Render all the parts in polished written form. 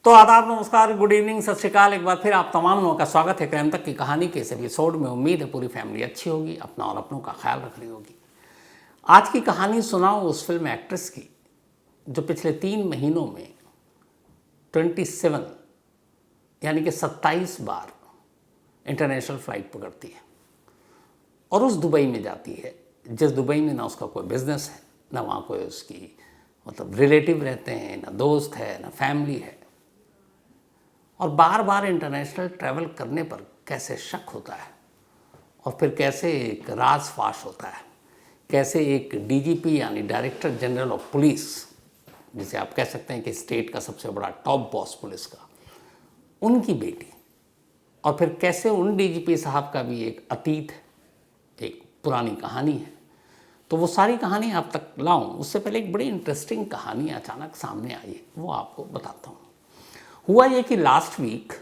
तो आदाब, नमस्कार, गुड इवनिंग, सत श्रीकाल। एक बार फिर आप तमाम लोगों का स्वागत है क्राइम तक की कहानी के इस एपिसोड में। उम्मीद है पूरी फैमिली अच्छी होगी, अपना और अपनों का ख्याल रख रही होगी। आज की कहानी सुनाऊं उस फिल्म एक्ट्रेस की जो पिछले 3 महीनों में 27 यानी कि 27 बार इंटरनेशनल फ्लाइट पकड़ती है और उस दुबई में जाती है जिस दुबई में ना उसका कोई बिजनेस है, ना वहाँ कोई उसकी रिलेटिव रहते हैं, ना दोस्त है, ना फैमिली है। और बार बार इंटरनेशनल ट्रैवल करने पर कैसे शक होता है और फिर कैसे एक राज फाश होता है, कैसे एक डीजीपी यानी डायरेक्टर जनरल ऑफ पुलिस, जिसे आप कह सकते हैं कि स्टेट का सबसे बड़ा टॉप बॉस पुलिस का, उनकी बेटी, और फिर कैसे उन डीजीपी साहब का भी एक अतीत है, एक पुरानी कहानी है। तो वो सारी कहानी आप तक लाऊं उससे पहले एक बड़ी इंटरेस्टिंग कहानी अचानक सामने आई है, वो आपको बताता हूँ। हुआ ये कि लास्ट वीक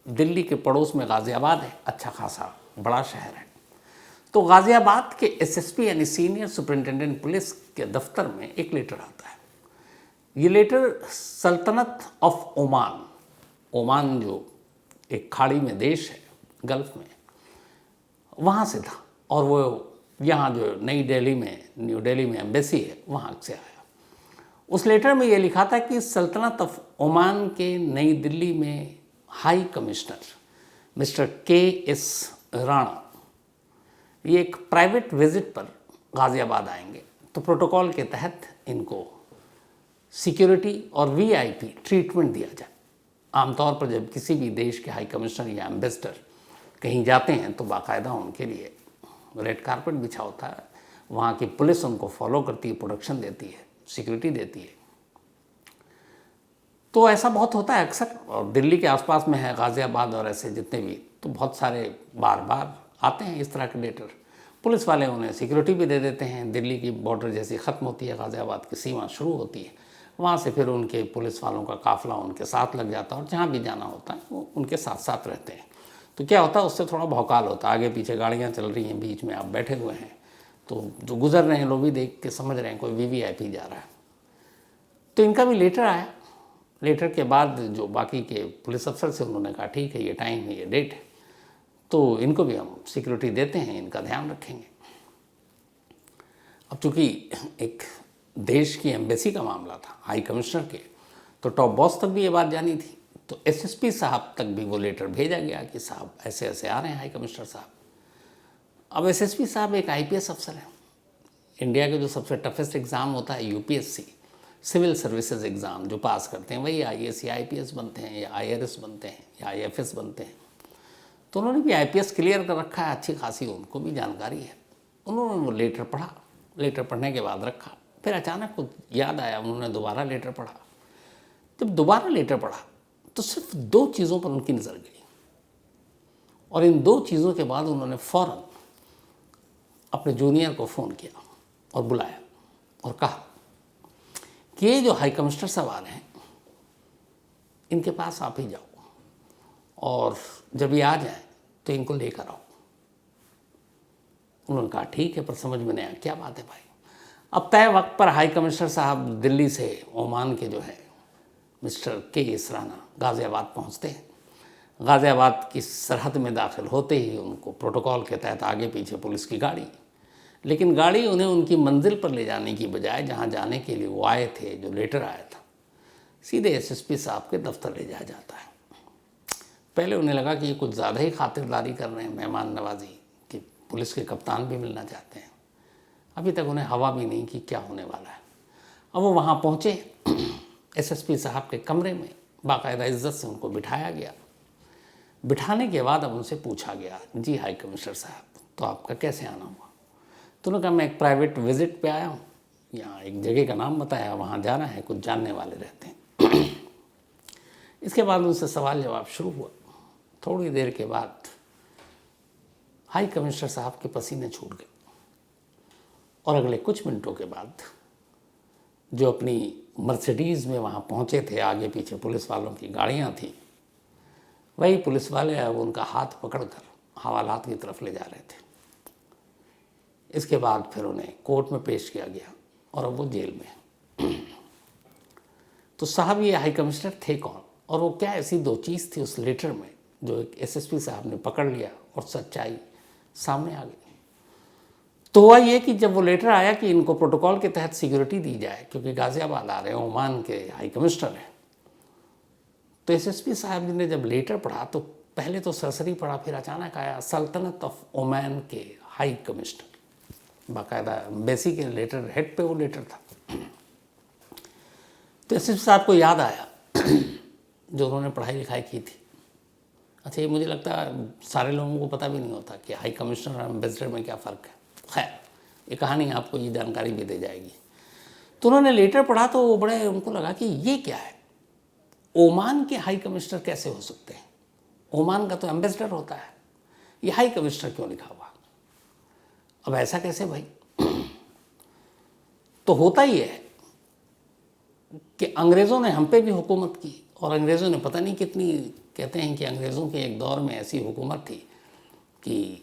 दिल्ली के पड़ोस में गाज़ियाबाद है, अच्छा खासा बड़ा शहर है। तो गाज़ियाबाद के एसएसपी यानी सीनियर सुपरिटेंडेंट पुलिस के दफ्तर में एक लेटर आता है। ये लेटर सल्तनत ऑफ ओमान, ओमान जो एक खाड़ी में देश है गल्फ़ में, वहाँ से था। और वो यहाँ जो न्यू दिल्ली में एम्बेसी है वहाँ से आया। उस लेटर में ये लिखा था कि सल्तनत ऑफ ओमान के नई दिल्ली में high commissioner mister KS. Rana ये एक प्राइवेट विजिट पर गाज़ियाबाद आएंगे। तो प्रोटोकॉल के तहत इनको सिक्योरिटी और वीआईपी ट्रीटमेंट दिया जाए। आमतौर पर जब किसी भी देश के हाई कमिश्नर या एम्बेसडर कहीं जाते हैं तो बाकायदा उनके लिए रेड कारपेट बिछा होता है, वहाँ की पुलिस उनको फॉलो करती है, प्रोटेक्शन देती है, सिक्योरिटी देती है। तो ऐसा बहुत होता है अक्सर, और दिल्ली के आसपास में है गाज़ियाबाद और ऐसे जितने भी, तो बहुत सारे बार बार आते हैं इस तरह के लेटर। पुलिस वाले उन्हें सिक्योरिटी भी दे देते हैं। दिल्ली की बॉर्डर जैसी ख़त्म होती है, गाज़ियाबाद की सीमा शुरू होती है, वहाँ से फिर उनके पुलिस वालों का काफ़िला उनके साथ लग जाता है और जहाँ भी जाना होता है वो उनके साथ साथ रहते हैं। तो क्या होता है, उससे थोड़ा भौकाल होता है। आगे पीछे गाड़ियाँ चल रही हैं, बीच में आप बैठे हुए हैं, तो जो गुजर रहे हैं लोग भी देख के समझ रहे हैं कोई वीवीआईपी जा रहा है। तो इनका भी लेटर आया। लेटर के बाद जो बाकी के पुलिस अफसर से उन्होंने कहा ठीक है, ये टाइम है, ये डेट है, तो इनको भी हम सिक्योरिटी देते हैं, इनका ध्यान रखेंगे। अब चूँकि एक देश की एम्बेसी का मामला था, हाई कमिश्नर के, तो टॉप बॉस तक भी ये बात जानी थी। तो एसएसपी साहब तक भी वो लेटर भेजा गया कि साहब ऐसे ऐसे आ रहे हैं हाई कमिश्नर साहब। अब एसएसपी साहब एक आईपीएस अफसर हैं। इंडिया के जो सबसे टफेस्ट एग्ज़ाम होता है यूपीएससी, सिविल सर्विसेज एग्ज़ाम, जो पास करते हैं वही आईएएस या आईपीएस बनते हैं, या आईआरएस बनते हैं, या आईएफएस बनते हैं। तो उन्होंने भी आईपीएस क्लियर कर रखा है, अच्छी खासी उनको भी जानकारी है। उन्होंने वो लेटर पढ़ा, लेटर पढ़ने के बाद रखा, फिर अचानक को याद आया, उन्होंने दोबारा लेटर पढ़ा। जब दोबारा लेटर पढ़ा तो सिर्फ 2 चीज़ों पर उनकी नज़र गई, और इन 2 चीज़ों के बाद उन्होंने फ़ौरन अपने जूनियर को फ़ोन किया और बुलाया और कहा कि ये जो हाई कमिश्नर साहब आ रहे हैं इनके पास आप ही जाओ, और जब ये आ जाए तो इनको लेकर आओ। उन्होंने कहा ठीक है, पर समझ में नहीं आया क्या बात है भाई। अब तय वक्त पर हाई कमिश्नर साहब दिल्ली से ओमान के जो है मिस्टर के.एस. राणा गाज़ियाबाद पहुंचते हैं। गाज़ियाबाद की सरहद में दाखिल होते ही उनको प्रोटोकॉल के तहत आगे पीछे पुलिस की गाड़ी, लेकिन गाड़ी उन्हें उनकी मंजिल पर ले जाने की बजाय जहां जाने के लिए वो आए थे, जो लेटर आया था, सीधे एसएसपी साहब के दफ्तर ले जाया जाता है। पहले उन्हें लगा कि ये कुछ ज़्यादा ही खातिरदारी कर रहे हैं, मेहमान नवाजी, कि पुलिस के कप्तान भी मिलना चाहते हैं। अभी तक उन्हें हवा भी नहीं कि क्या होने वाला है। अब वो वहाँ पहुँचे, एसएसपी साहब के कमरे में बाकायदा इज्जत से उनको बिठाया गया। बिठाने के बाद अब उनसे पूछा गया, जी हाई कमिश्नर साहब, तो आपका कैसे आना हुआ? तो उन्होंने कहा मैं एक प्राइवेट विजिट पे आया हूँ, यहाँ एक जगह का नाम बताया, वहाँ जाना है, कुछ जानने वाले रहते हैं। इसके बाद उनसे सवाल जवाब शुरू हुआ। थोड़ी देर के बाद हाई कमिश्नर साहब के पसीने छूट गए, और अगले कुछ मिनटों के बाद जो अपनी मर्सिडीज़ में वहाँ पहुँचे थे, आगे पीछे पुलिस वालों की गाड़ियाँ थी, वही पुलिस वाले अब उनका हाथ पकड़कर हवालात की तरफ ले जा रहे थे। इसके बाद फिर उन्हें कोर्ट में पेश किया गया और अब वो जेल में। तो साहब ये हाई कमिश्नर थे कौन? और वो क्या ऐसी दो चीज़ थी उस लेटर में जो एक एसएसपी साहब ने पकड़ लिया और सच्चाई सामने आ गई। तो हुआ ये कि जब वो लेटर आया कि इनको प्रोटोकॉल के तहत सिक्योरिटी दी जाए क्योंकि गाज़ियाबाद आ रहे हैं, ओमान के हाई कमिश्नर हैं, तो एसएसपी साहब जी ने जब लेटर पढ़ा तो पहले तो सरसरी पढ़ा, फिर अचानक आया सल्तनत ऑफ ओमान के हाई कमिश्नर, बाकायदा एम्बेसी के लेटर हेड पे वो लेटर था। तो एसएसपी साहब को याद आया जो उन्होंने पढ़ाई लिखाई की थी। अच्छा, ये मुझे लगता है सारे लोगों को पता भी नहीं होता कि हाई कमिश्नर और एम्बेसडर में क्या फ़र्क है। खैर, ये कहानी आपको ये जानकारी भी दे जाएगी। तो उन्होंने लेटर पढ़ा तो वो बड़े उनको लगा कि ये क्या है, ओमान के हाई कमिश्नर कैसे हो सकते हैं, ओमान का तो एम्बेसडर होता है, ये हाई कमिश्नर क्यों लिखा हुआ। अब ऐसा कैसे भाई। तो होता ही है कि अंग्रेज़ों ने हम पे भी हुकूमत की और अंग्रेज़ों ने पता नहीं कितनी, कहते हैं कि अंग्रेज़ों के एक दौर में ऐसी हुकूमत थी कि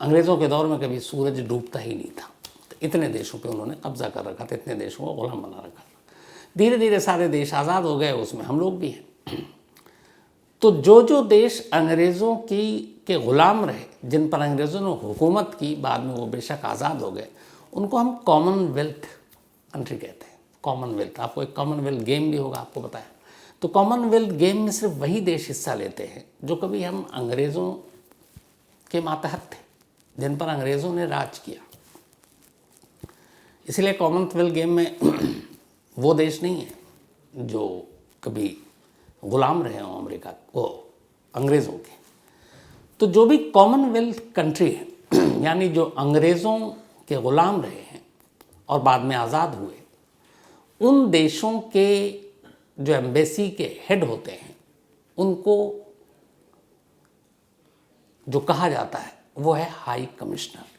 अंग्रेज़ों के दौर में कभी सूरज डूबता ही नहीं था। तो इतने देशों पे उन्होंने कब्जा कर रखा था, इतने देशों को गुलाम बना रखा था। धीरे धीरे सारे देश आज़ाद हो गए, उसमें हम लोग भी हैं। तो जो देश अंग्रेज़ों के ग़ुलाम रहे, जिन पर अंग्रेज़ों ने हुकूमत की, बाद में वो बेशक आज़ाद हो गए, उनको हम कॉमनवेल्थ कंट्री कहते हैं। कॉमनवेल्थ, आपको एक कॉमनवेल्थ गेम भी होगा, आपको बताया। तो कॉमनवेल्थ गेम में सिर्फ वही देश हिस्सा लेते हैं जो कभी हम अंग्रेज़ों के मातहत थे, जिन पर अंग्रेज़ों ने राज किया। इसलिए कॉमनवेल्थ गेम में वो देश नहीं है जो कभी ग़ुलाम रहे हों अमेरिका को, अंग्रेज़ों के। तो जो भी कॉमनवेल्थ कंट्री है यानी जो अंग्रेज़ों के ग़ुलाम रहे हैं और बाद में आज़ाद हुए, उन देशों के जो एम्बेसी के हेड होते हैं उनको जो कहा जाता है वो है हाई कमिश्नर।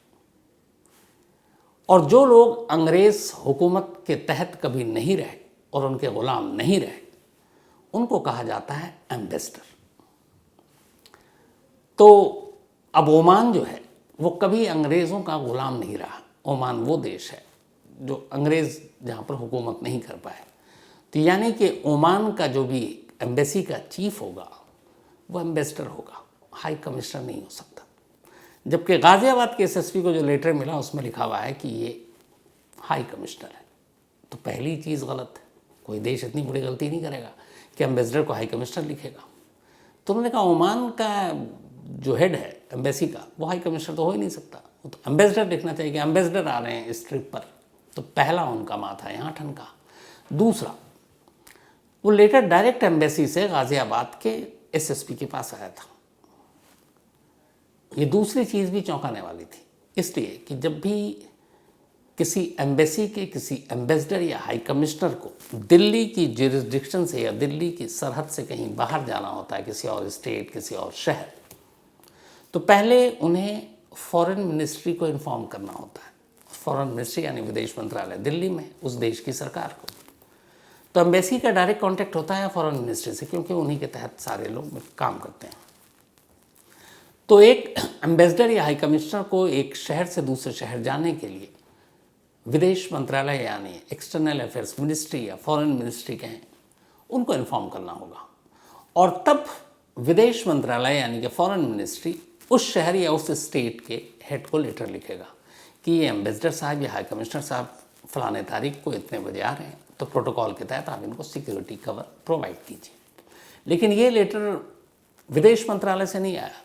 और जो लोग अंग्रेज़ हुकूमत के तहत कभी नहीं रहे और उनके ग़ुलाम नहीं रहे, उनको कहा जाता है एम्बेसडर। तो अब ओमान जो है वो कभी अंग्रेज़ों का ग़ुलाम नहीं रहा। ओमान वो देश है जो अंग्रेज़ जहाँ पर हुकूमत नहीं कर पाए। तो यानी कि ओमान का जो भी एम्बेसी का चीफ होगा वो एम्बेसडर होगा, हाई कमिश्नर नहीं हो सकता। जबकि गाज़ियाबाद के एसएसपी को जो लेटर मिला उसमें लिखा हुआ है कि ये हाई कमिश्नर है। तो पहली चीज़ गलत है, कोई देश इतनी बड़ी गलती नहीं करेगा कि एम्बेसडर को हाई कमिश्नर लिखेगा। तो उन्होंने कहा ओमान का जो हेड है एम्बेसी का वो हाई कमिश्नर तो हो ही नहीं सकता, वो तो एम्बेसडर लिखना चाहिए कि एम्बेसडर आ रहे हैं इस ट्रिप पर। तो पहला उनका माथा यहाँ ठनका। दूसरा, वो लेटर डायरेक्ट एम्बेसी से गाज़ियाबाद के एसएसपी के पास आया था। ये दूसरी चीज़ भी चौंकाने वाली थी, इसलिए कि जब भी किसी एम्बेसी के किसी एम्बेसडर या हाई कमिश्नर को दिल्ली की जुरिस्डिक्शन से या दिल्ली की सरहद से कहीं बाहर जाना होता है, किसी और स्टेट, किसी और शहर, तो पहले उन्हें फॉरेन मिनिस्ट्री को इन्फॉर्म करना होता है। फॉरेन मिनिस्ट्री यानी विदेश मंत्रालय दिल्ली में, उस देश की सरकार को। तो एम्बेसी का डायरेक्ट कांटेक्ट होता है फॉरेन मिनिस्ट्री से, क्योंकि उन्हीं के तहत सारे लोग काम करते हैं। तो एक एम्बेसडर या हाई कमिश्नर को एक शहर से दूसरे शहर जाने के लिए विदेश मंत्रालय यानी एक्सटर्नल अफेयर्स मिनिस्ट्री या फॉरेन मिनिस्ट्री कहें, उनको इन्फॉर्म करना होगा। और तब विदेश मंत्रालय यानी कि फॉरेन मिनिस्ट्री उस शहर या उस स्टेट के हेड को लेटर लिखेगा कि ये एम्बेसडर साहब या हाई कमिश्नर साहब फलाने तारीख को इतने बजे आ रहे हैं, तो प्रोटोकॉल के तहत आप इनको सिक्योरिटी कवर प्रोवाइड कीजिए। लेकिन ये लेटर विदेश मंत्रालय से नहीं आया,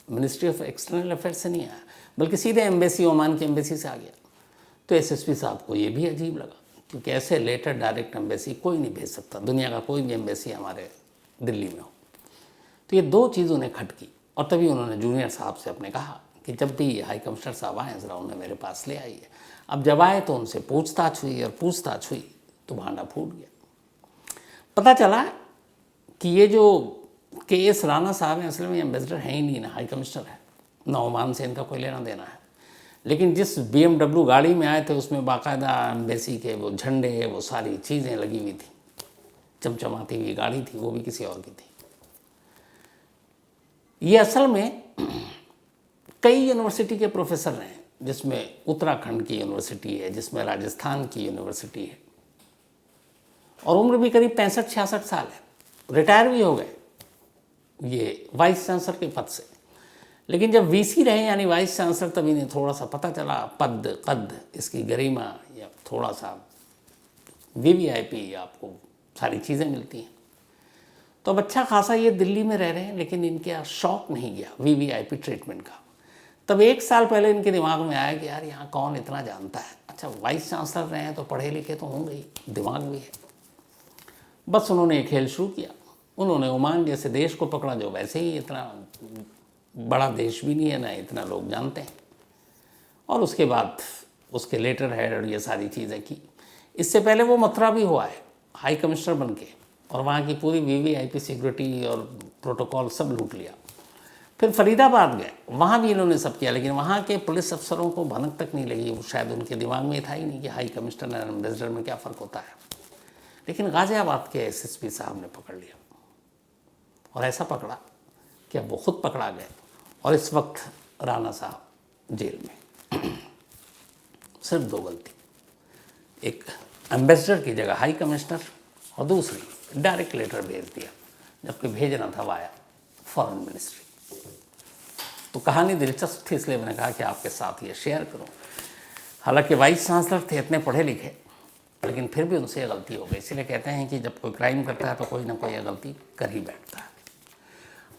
मिनिस्ट्री ऑफ एक्सटर्नल अफेयर्स से नहीं आया, बल्कि सीधे एम्बेसी, ओमान की एम्बेसी से आ गया। तो एसएसपी साहब को ये भी अजीब लगा, क्योंकि ऐसे लेटर डायरेक्ट एम्बेसी कोई नहीं भेज सकता, दुनिया का कोई भी एम्बेसी हमारे दिल्ली में हो। तो ये दो चीज़ उन्हें खटकी, और तभी उन्होंने जूनियर साहब से अपने कहा कि जब भी हाई कमिश्नर साहब आए ज़रा उन्हें मेरे पास ले आइए। अब जब आए तो उनसे पूछताछ हुई, और पूछताछ हुई तो भांडा फूट गया। पता चला कि ये जो के.एस. राणा साहब हैं असल में एम्बेसडर हैं ही नहीं, ना हाई कमिश्नर है, ना ओमान से इनका कोई लेना देना है। लेकिन जिस BMW गाड़ी में आए थे उसमें बाकायदा एम्बेसी के वो झंडे, वो सारी चीज़ें लगी हुई थी, चमचमाती हुई गाड़ी थी, वो भी किसी और की थी। ये असल में कई यूनिवर्सिटी के प्रोफेसर हैं, जिसमें उत्तराखंड की यूनिवर्सिटी है, जिसमें राजस्थान की यूनिवर्सिटी है, और उम्र भी करीब 65-66 साल है। रिटायर भी हो गए ये वाइस चांसलर के पद से। लेकिन जब वीसी रहे यानी वाइस चांसलर, तब इन्हें थोड़ा सा पता चला पद कद इसकी गरिमा या थोड़ा सा वीवीआईपी आपको सारी चीज़ें मिलती हैं। तो अब अच्छा खासा ये दिल्ली में रह रहे हैं, लेकिन इनके शौक नहीं गया वीवीआईपी ट्रीटमेंट का। तब 1 साल पहले इनके दिमाग में आया कि यार यहाँ कौन इतना जानता है, अच्छा वाइस चांसलर रहे हैं तो पढ़े लिखे तो होंगे ही, दिमाग भी है। बस उन्होंने एक खेल शुरू किया। उन्होंने ओमान जैसे देश को पकड़ा जो वैसे ही इतना बड़ा देश भी नहीं है, ना इतना लोग जानते हैं, और उसके बाद उसके लेटर हेड और ये सारी चीज़ें की। इससे पहले वो मथुरा भी हुआ है हाई कमिश्नर बन के, और वहाँ की पूरी वीवीआईपी सिक्योरिटी और प्रोटोकॉल सब लूट लिया। फिर फरीदाबाद गए, वहाँ भी इन्होंने सब किया, लेकिन वहाँ के पुलिस अफसरों को भनक तक नहीं लगी। वो शायद उनके दिमाग में था ही नहीं कि हाई कमिश्नर और एम्बेसडर में क्या फ़र्क होता है। लेकिन गाज़ियाबाद के एसएसपी साहब ने पकड़ लिया, और ऐसा पकड़ा कि अब वो खुद पकड़ा गए, और इस वक्त राणा साहब जेल में। सिर्फ 2 गलती, एक एम्बेसडर की जगह हाई कमिश्नर, और दूसरी डायरेक्ट लेटर भेज दिया जबकि भेजना था वाया फॉरेन मिनिस्ट्री। तो कहानी दिलचस्प थी, इसलिए मैंने कहा कि आपके साथ ये शेयर करूं। हालांकि वाइस चांसलर थे इतने पढ़े लिखे, लेकिन फिर भी उनसे ये गलती हो गई। इसलिए कहते हैं कि जब कोई क्राइम करता है तो कोई ना कोई गलती कर ही बैठता है।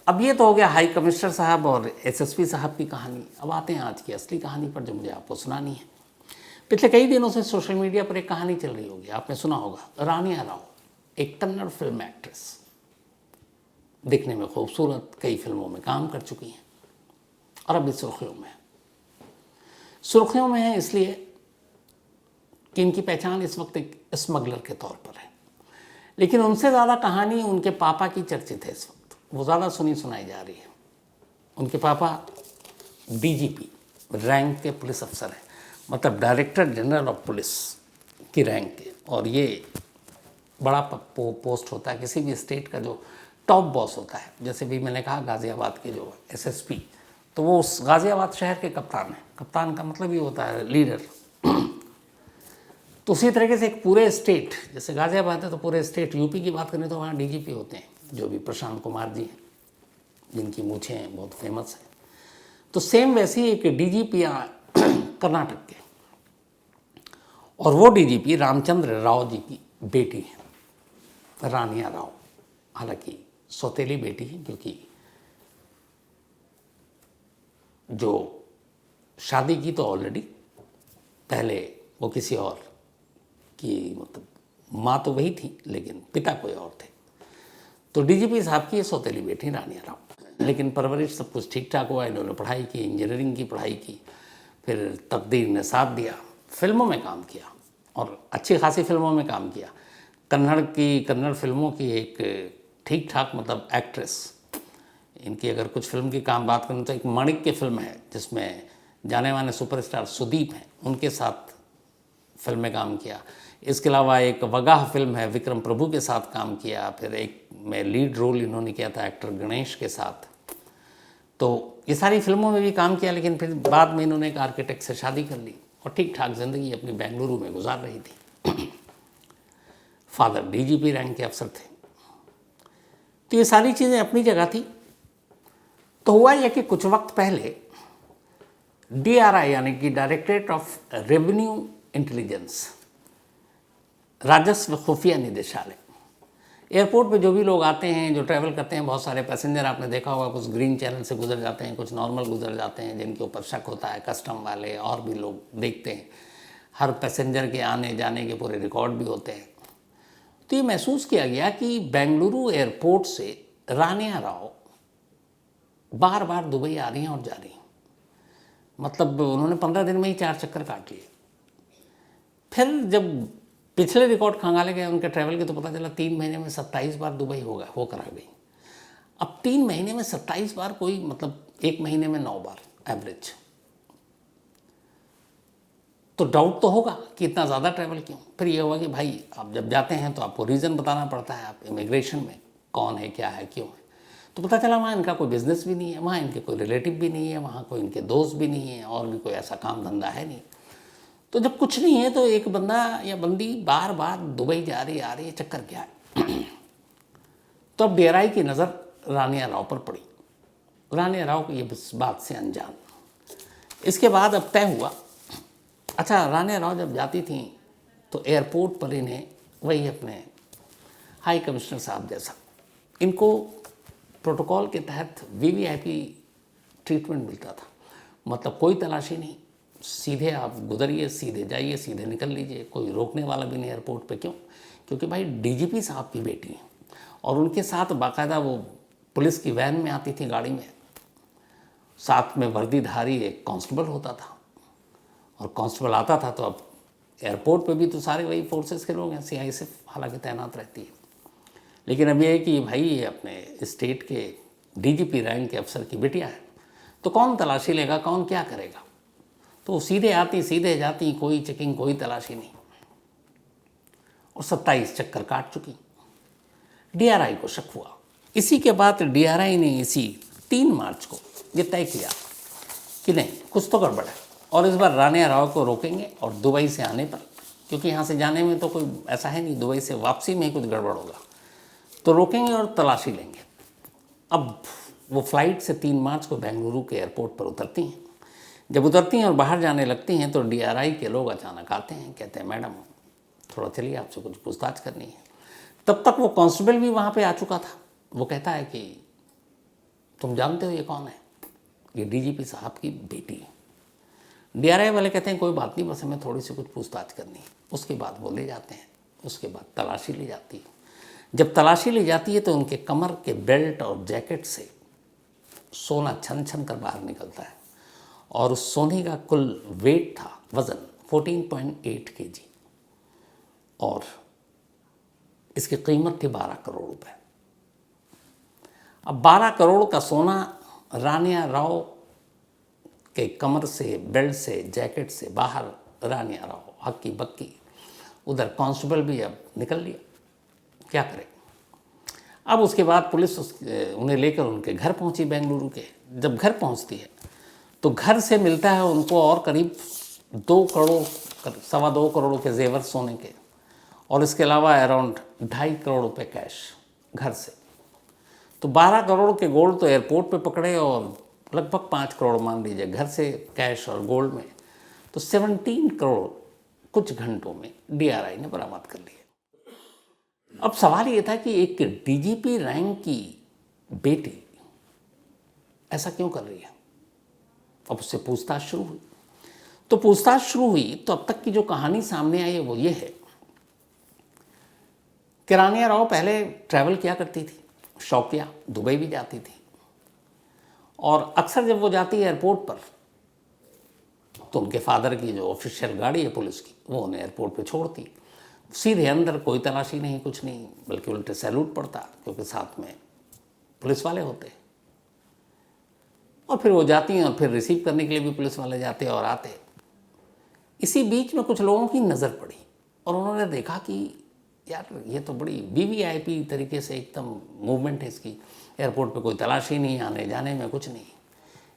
अब ये तो हो गया हाई कमिश्नर साहब और एसएसपी साहब की कहानी। अब आते हैं आज की असली कहानी पर, जो मुझे आपको सुनानी है। पिछले कई दिनों से सोशल मीडिया पर एक कहानी चल रही होगी, आपने सुना होगा। रानिया राव एक कन्नड़ फिल्म एक्ट्रेस, दिखने में खूबसूरत, कई फिल्मों में काम कर चुकी हैं, और अभी सुर्खियों में है। सुर्खियों में है इसलिए कि इनकी पहचान इस वक्त एक स्मगलर के तौर पर है, लेकिन उनसे ज़्यादा कहानी उनके पापा की चर्चित है इस वक्त। वो ज़्यादा सुनी सुनाई जा रही है। उनके पापा डीजीपी रैंक के पुलिस अफसर हैं, मतलब डायरेक्टर जनरल ऑफ पुलिस की रैंक के, और ये बड़ा पोस्ट होता है किसी भी स्टेट का, जो टॉप बॉस होता है। जैसे भी मैंने कहा गाज़ियाबाद के जो एसएसपी, तो वो उस गाज़ियाबाद शहर के कप्तान हैं। कप्तान का मतलब ये होता है लीडर। तो उसी तरीके से एक पूरे स्टेट, जैसे गाज़ियाबाद है तो पूरे स्टेट, यूपी की बात करें तो वहाँ डीजीपी होते हैं, जो भी प्रशांत कुमार जी हैं, जिनकी मूछें हैं बहुत फेमस हैं। तो सेम वैसे ही एक डीजीपी कर्नाटक के, और वो डीजीपी रामचंद्र राव जी की बेटी है रानिया राव। हालांकि सौतेली बेटी है, क्योंकि जो शादी की तो ऑलरेडी पहले वो किसी और की, मतलब माँ तो वही थी लेकिन पिता कोई और थे। तो डीजीपी साहब की ये सौतेली बेटी रानिया राव। लेकिन परवरिश सब कुछ ठीक ठाक हुआ। इन्होंने पढ़ाई की, इंजीनियरिंग की पढ़ाई की, फिर तकदीर ने साथ दिया, फिल्मों में काम किया, और अच्छी खासी फिल्मों में काम किया। कन्नड़ फिल्मों की एक ठीक ठाक मतलब एक्ट्रेस। इनकी अगर कुछ फिल्म की बात करूँ तो एक माणिक्य फिल्म है जिसमें जाने माने सुपरस्टार सुदीप हैं, उनके साथ फिल्म में काम किया। इसके अलावा एक वगाह फिल्म है, विक्रम प्रभु के साथ काम किया। फिर एक में लीड रोल इन्होंने किया था एक्टर गणेश के साथ। तो ये सारी फिल्मों में भी काम किया, लेकिन फिर बाद में इन्होंने एक आर्किटेक्ट से शादी कर ली, और ठीक ठाक ज़िंदगी अपनी बेंगलुरु में गुजार रही थी। फादर डीजीपी रैंक के अफसर थे। तो ये सारी चीज़ें अपनी जगह थी। तो हुआ यह कि कुछ वक्त पहले DRI यानी कि डायरेक्टरेट ऑफ रेवेन्यू इंटेलिजेंस, राजस्व खुफिया निदेशालय, एयरपोर्ट पे जो भी लोग आते हैं, जो ट्रैवल करते हैं, बहुत सारे पैसेंजर आपने देखा होगा, कुछ ग्रीन चैनल से गुजर जाते हैं, कुछ नॉर्मल गुजर जाते हैं, जिनके ऊपर शक होता है, कस्टम वाले और भी लोग देखते हैं। हर पैसेंजर के आने जाने के पूरे रिकॉर्ड भी होते हैं। तो ये महसूस किया गया कि बेंगलुरु एयरपोर्ट से रानिया राव बार बार दुबई आ रही हैं और जा रही हैं। मतलब उन्होंने 15 दिन में ही 4 चक्कर काट लिए। फिर जब पिछले रिकॉर्ड खंगाले गए उनके ट्रैवल के, तो पता चला 3 महीने में 27 बार दुबई होकर आ गई। अब 3 महीने में 27 बार, कोई मतलब 1 महीने में 9 बार एवरेज। तो डाउट तो होगा कि इतना ज़्यादा ट्रैवल क्यों। फिर ये होगा कि भाई आप जब जाते हैं तो आपको रीज़न बताना पड़ता है, आप इमिग्रेशन में कौन है, क्या है, क्यों है। तो पता चला वहाँ इनका कोई बिजनेस भी नहीं है, वहाँ इनके कोई रिलेटिव भी नहीं है, वहाँ कोई इनके दोस्त भी नहीं है, और भी कोई ऐसा काम धंधा है नहीं। तो जब कुछ नहीं है तो एक बंदा या बंदी बार बार दुबई जा रही आ रही है, चक्कर क्या है। तो अब डीआरआई की नज़र रानिया राव पर पड़ी। रानिया राव को ये बात से अनजान। इसके बाद अब तय हुआ, अच्छा रानिया राव जब जाती थी तो एयरपोर्ट पर इन्हें वही अपने हाई कमिश्नर साहब जैसा इनको प्रोटोकॉल के तहत वीवीआईपी ट्रीटमेंट मिलता था। मतलब कोई तलाशी नहीं, सीधे आप गुजरिए, सीधे जाइए, सीधे निकल लीजिए, कोई रोकने वाला भी नहीं एयरपोर्ट पे। क्यों? क्योंकि भाई डीजीपी साहब की बेटी हैं और उनके साथ बाकायदा वो पुलिस की वैन में आती थी, गाड़ी में, साथ में वर्दीधारी एक कांस्टेबल होता था। और कांस्टेबल आता था तो अब एयरपोर्ट पे भी तो सारे वही फोर्सेस के लोग हैं, सीआईएसएफ हालांकि तैनात रहती है। लेकिन अब ये है कि भाई ये अपने स्टेट के डीजीपी रैंक के अफसर की बिटिया है, तो कौन तलाशी लेगा, कौन क्या करेगा। तो सीधे आती सीधे जाती, कोई चेकिंग कोई तलाशी नहीं। और 27 चक्कर काट चुकी। डीआरआई को शक हुआ। इसी के बाद डीआरआई ने इसी 3 मार्च को ये तय किया कि नहीं कुछ तो गड़बड़ है और इस बार रानिया राव को रोकेंगे और दुबई से आने पर, क्योंकि यहाँ से जाने में तो कोई ऐसा है नहीं, दुबई से वापसी में ही कुछ गड़बड़ होगा, तो रोकेंगे और तलाशी लेंगे। अब वो फ्लाइट से 3 मार्च को बेंगलुरु के एयरपोर्ट पर उतरती हैं। जब उतरती हैं और बाहर जाने लगती हैं तो डीआरआई के लोग अचानक आते हैं, कहते हैं मैडम थोड़ा चलिए, आपसे कुछ पूछताछ करनी है। तब तक वो कांस्टेबल भी वहाँ पे आ चुका था। वो कहता है कि तुम जानते हो ये कौन है? ये डीजीपी साहब की बेटी है। डीआरआई वाले कहते हैं कोई बात नहीं, बस हमें थोड़ी सी कुछ पूछताछ करनी है। उसके बाद वो ले जाते हैं। उसके बाद तलाशी ली जाती है। जब तलाशी ली जाती है तो उनके कमर के बेल्ट और जैकेट से सोना छन छन कर बाहर निकलता है और उस सोने का कुल वेट था, वज़न 14.8 केजी और इसकी कीमत थी 12 करोड़ रुपए। अब 12 करोड़ का सोना रानिया राव के कमर से, बेल्ट से, जैकेट से बाहर, रानिया राव हक्की बक्की। उधर कांस्टेबल भी अब निकल लिया, क्या करे। अब उसके बाद पुलिस उन्हें लेकर उनके घर पहुंची बेंगलुरु के। जब घर पहुंचती है तो घर से मिलता है उनको और करीब 2 करोड़, 2.25 करोड़ के जेवर सोने के, और इसके अलावा अराउंड 2.5 करोड़ रुपए कैश घर से। तो 12 करोड़ के गोल्ड तो एयरपोर्ट पे पकड़े और लगभग 5 करोड़ मान लीजिए घर से कैश और गोल्ड में, तो 17 करोड़ कुछ घंटों में डीआरआई ने बरामद कर लिए। अब सवाल ये था कि एक डीजीपी रैंक की बेटी ऐसा क्यों कर रही है। अब उससे पूछताछ शुरू हुई। तो पूछताछ शुरू हुई तो अब तक की जो कहानी सामने आई है वो ये है कि रानिया राव पहले ट्रैवल किया करती थी, शौकिया, दुबई भी जाती थी, और अक्सर जब वो जाती है एयरपोर्ट पर तो उनके फादर की जो ऑफिशियल गाड़ी है पुलिस की, वो उन्हें एयरपोर्ट पे छोड़ती। सीधे अंदर, कोई तलाशी नहीं, कुछ नहीं, बल्कि उल्टे सैल्यूट पड़ता क्योंकि साथ में पुलिस वाले होते। और फिर वो जाती हैं और फिर रिसीव करने के लिए भी पुलिस वाले जाते और आते। इसी बीच में कुछ लोगों की नज़र पड़ी और उन्होंने देखा कि यार ये तो बड़ी वीवीआईपी तरीके से एकदम मूवमेंट है इसकी, एयरपोर्ट पे कोई तलाशी नहीं, आने जाने में कुछ नहीं।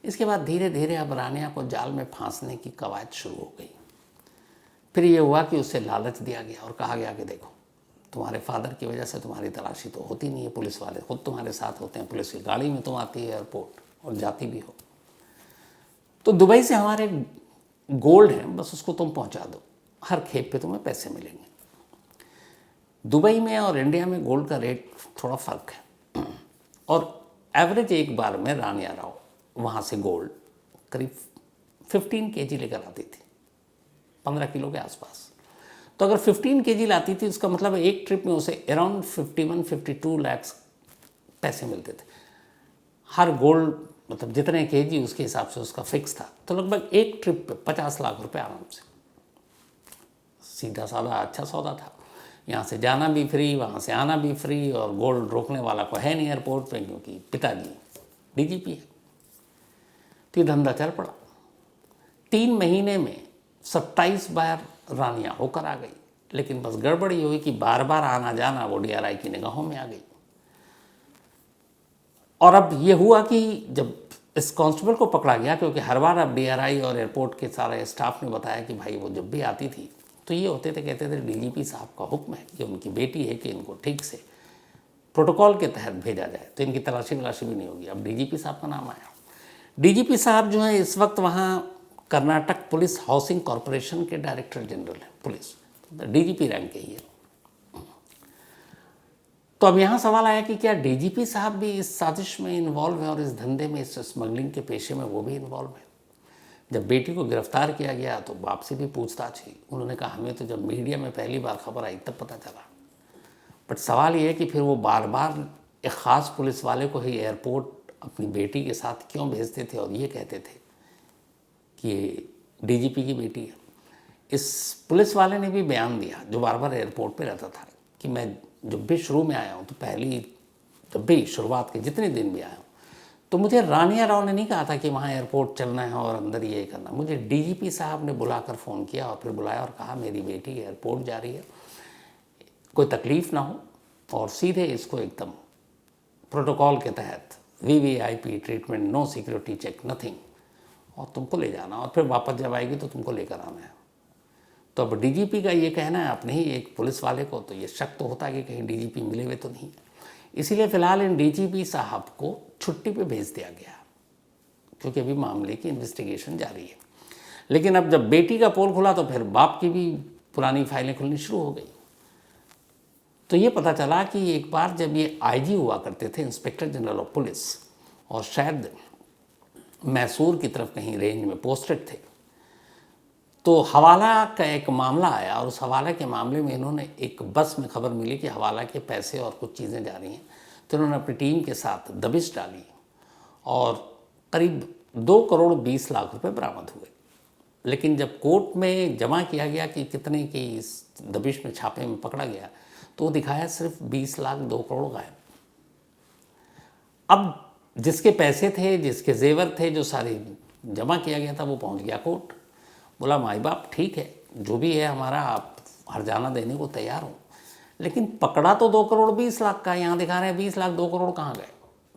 इसके बाद धीरे धीरे अब रानिया को जाल में फांसने की कवायद शुरू हो गई। फिर ये हुआ कि उसे लालच दिया गया और कहा गया कि देखो तुम्हारे फादर की वजह से तुम्हारी तलाशी तो होती नहीं है, पुलिस वाले खुद तुम्हारे साथ होते हैं, पुलिस की गाड़ी में तुम आती है एयरपोर्ट और जाती भी हो, तो दुबई से हमारे गोल्ड है, बस उसको तुम पहुंचा दो, हर खेप पे तुम्हें पैसे मिलेंगे। दुबई में और इंडिया में गोल्ड का रेट थोड़ा फ़र्क है और एवरेज एक बार में रानिया राव वहाँ से गोल्ड करीब 15 केजी लेकर आती थी, 15 किलो के आसपास। तो अगर 15 केजी लाती थी उसका मतलब एक ट्रिप में उसे अराउंड 51-52 लाख पैसे मिलते थे। हर गोल्ड मतलब जितने केजी उसके हिसाब से उसका फिक्स था, तो लगभग एक ट्रिप पे 50 लाख रुपए आराम से। सीधा साधा अच्छा सौदा था। यहाँ से जाना भी फ्री, वहाँ से आना भी फ्री, और गोल्ड रोकने वाला को है नहीं एयरपोर्ट पे क्योंकि पिताजी डीजीपी है। तो ये धंधा चल पड़ा। 3 महीने में 27 बार रानिया होकर आ गई, लेकिन बस गड़बड़ी हुई कि बार बार आना जाना वो डीआरआई की निगाहों में आ गई। और अब ये हुआ कि जब इस कांस्टेबल को पकड़ा गया, क्योंकि हर बार अब डीआरआई और एयरपोर्ट के सारे स्टाफ ने बताया कि भाई वो जब भी आती थी तो ये होते थे, कहते थे डीजीपी साहब का हुक्म है, ये उनकी बेटी है कि इनको ठीक से प्रोटोकॉल के तहत भेजा जाए तो इनकी तलाशी वलाशी भी नहीं होगी। अब डीजीपी साहब का नाम आया। डीजीपी साहब जो है इस वक्त वहाँ कर्नाटक पुलिस हाउसिंग कॉरपोरेशन के डायरेक्टर जनरल है, पुलिस डीजीपी रैंक के ही है। तो अब यहाँ सवाल आया कि क्या डीजीपी साहब भी इस साजिश में इन्वॉल्व है और इस धंधे में, इस स्मगलिंग के पेशे में वो भी इन्वॉल्व है। जब बेटी को गिरफ्तार किया गया तो बाप से भी पूछताछ हुई। उन्होंने कहा हमें तो जब मीडिया में पहली बार खबर आई तब पता चला। बट सवाल ये है कि फिर वो बार बार एक ख़ास पुलिस वाले को ही एयरपोर्ट अपनी बेटी के साथ क्यों भेजते थे और ये कहते थे कि ये डीजीपी की बेटी है। इस पुलिस वाले ने भी बयान दिया जो बार बार एयरपोर्ट पे रहता था कि मैं जब भी शुरू में आया हूँ तो जब भी शुरुआत के जितने दिन भी आया हूँ तो मुझे रानिया राव ने नहीं कहा था कि वहाँ एयरपोर्ट चलना है और अंदर ये करना। मुझे डीजीपी साहब ने बुलाकर फ़ोन किया और फिर बुलाया और कहा मेरी बेटी एयरपोर्ट जा रही है, कोई तकलीफ़ ना हो और सीधे इसको एकदम प्रोटोकॉल के तहत VVIP treatment, no security check, nothing, और तुमको ले जाना और फिर वापस जब आएगी तो तुमको लेकर आना है। तो अब डीजीपी का ये कहना है अपने ही एक पुलिस वाले को, तो ये शक तो होता है कि कहीं डीजीपी मिले हुए तो नहीं। इसीलिए फ़िलहाल इन डीजीपी साहब को छुट्टी पे भेज दिया गया क्योंकि अभी मामले की इन्वेस्टिगेशन जारी है। लेकिन अब जब बेटी का पोल खुला तो फिर बाप की भी पुरानी फाइलें खुलनी शुरू हो गई। तो ये पता चला कि एक बार जब ये आईजी हुआ करते थे, इंस्पेक्टर जनरल ऑफ पुलिस, और शायद मैसूर की तरफ कहीं रेंज में पोस्टेड थे, तो हवाला का एक मामला आया और उस हवाला के मामले में इन्होंने एक बस में खबर मिली कि हवाला के पैसे और कुछ चीज़ें जा रही हैं। तो इन्होंने अपनी टीम के साथ दबिश डाली और करीब 2 करोड़ 20 लाख रुपए बरामद हुए। लेकिन जब कोर्ट में जमा किया गया कि कितने की इस दबिश में, छापे में पकड़ा गया, तो वो दिखाया सिर्फ 20 लाख 2 करोड़ गायब। अब जिसके पैसे थे, जिसके जेवर थे, जो सारे जमा किया गया था, वो पहुंच गया कोर्ट। बोला माई बाप ठीक है, जो भी है हमारा, आप हर्जाना देने को तैयार हो, लेकिन पकड़ा तो 2 करोड़ 20 लाख का, यहाँ दिखा रहे हैं 20 लाख, 2 करोड़ कहाँ गए?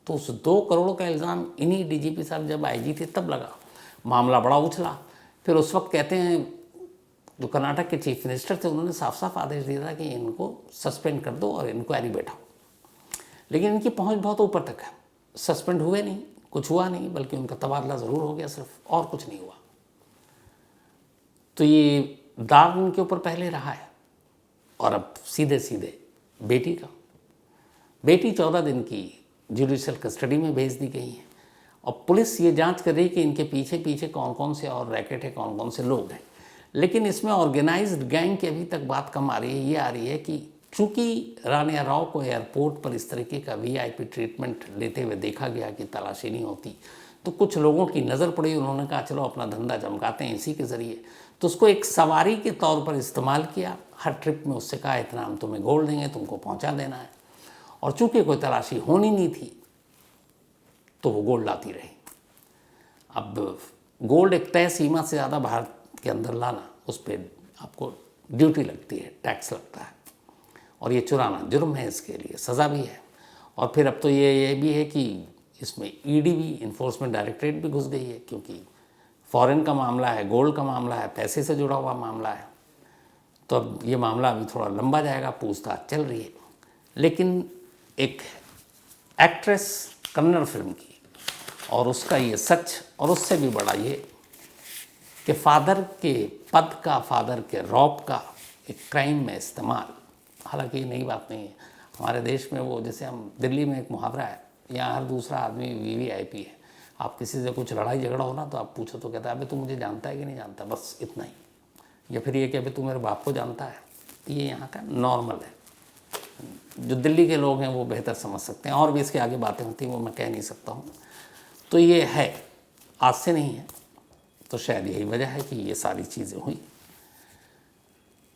तो उस 2 करोड़ का इल्ज़ाम इन्हीं डीजीपी साहब जब आईजी थे तब लगा। मामला बड़ा उछला। फिर उस वक्त कहते हैं जो कर्नाटक के चीफ मिनिस्टर थे, उन्होंने साफ साफ आदेश दिया था कि इनको सस्पेंड कर दो और इंक्वायरी बैठाओ। लेकिन इनकी पहुँच बहुत ऊपर तक है। सस्पेंड हुए नहीं, कुछ हुआ नहीं, बल्कि उनका तबादला ज़रूर हो गया सिर्फ, और कुछ नहीं हुआ। तो ये दाग उनके ऊपर पहले रहा है। और अब सीधे सीधे बेटी 14 दिन की जुडिशियल कस्टडी में भेज दी गई है और पुलिस ये जांच कर रही है कि इनके पीछे पीछे कौन कौन से और रैकेट है, कौन कौन से लोग हैं। लेकिन इसमें ऑर्गेनाइज्ड गैंग की अभी तक बात कम आ रही है। ये आ रही है कि चूँकि रानिया राव को एयरपोर्ट पर इस तरीके का वीआईपी ट्रीटमेंट लेते हुए देखा गया कि तलाशी नहीं होती, तो कुछ लोगों की नज़र पड़ी। उन्होंने कहा चलो अपना धंधा चमकाते हैं इसी के ज़रिए, तो उसको एक सवारी के तौर पर इस्तेमाल किया। हर ट्रिप में उससे कहा इतना हम तुम्हें गोल्ड देंगे, तुमको पहुंचा देना है। और चूंकि कोई तलाशी होनी नहीं थी तो वो गोल्ड लाती रही। अब गोल्ड एक तय सीमा से ज़्यादा भारत के अंदर लाना, उस पर आपको ड्यूटी लगती है, टैक्स लगता है, और ये चुराना जुर्म है, इसके लिए सज़ा भी है। और फिर अब तो ये भी है कि इसमें ईडी भी, इन्फोर्समेंट डायरेक्टरेट भी घुस गई है, क्योंकि फॉरेन का मामला है, गोल्ड का मामला है, पैसे से जुड़ा हुआ मामला है। तो अब ये मामला अभी थोड़ा लंबा जाएगा, पूछताछ चल रही है। लेकिन एक एक्ट्रेस कन्नड़ फिल्म की, और उसका ये सच, और उससे भी बड़ा ये कि फादर के पद का, फादर के रौब का एक क्राइम में इस्तेमाल। हालांकि ये नई बात नहीं है हमारे देश में। वो जैसे हम दिल्ली में एक मुहावरा है, यहाँ हर दूसरा आदमी वीवीआईपी है। आप किसी से कुछ लड़ाई झगड़ा हो ना तो आप पूछो तो कहता है अबे तू मुझे जानता है कि नहीं जानता, बस इतना ही। या फिर ये कि अबे तू मेरे बाप को जानता है। ये यहाँ का नॉर्मल है। जो दिल्ली के लोग हैं वो बेहतर समझ सकते हैं, और भी इसके आगे बातें होती हैं वो मैं कह नहीं सकता हूँ। तो ये है, आज से नहीं है, तो शायद यही वजह है कि ये सारी चीज़ें हुई।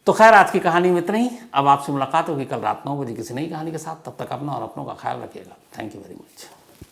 तो खैर आज की कहानी में इतना ही। अब आपसे मुलाकात होगी कल रात 9 बजे किसी नई कहानी के साथ। तब तक अपना और अपनों का ख्याल रखिएगा। Thank you very much.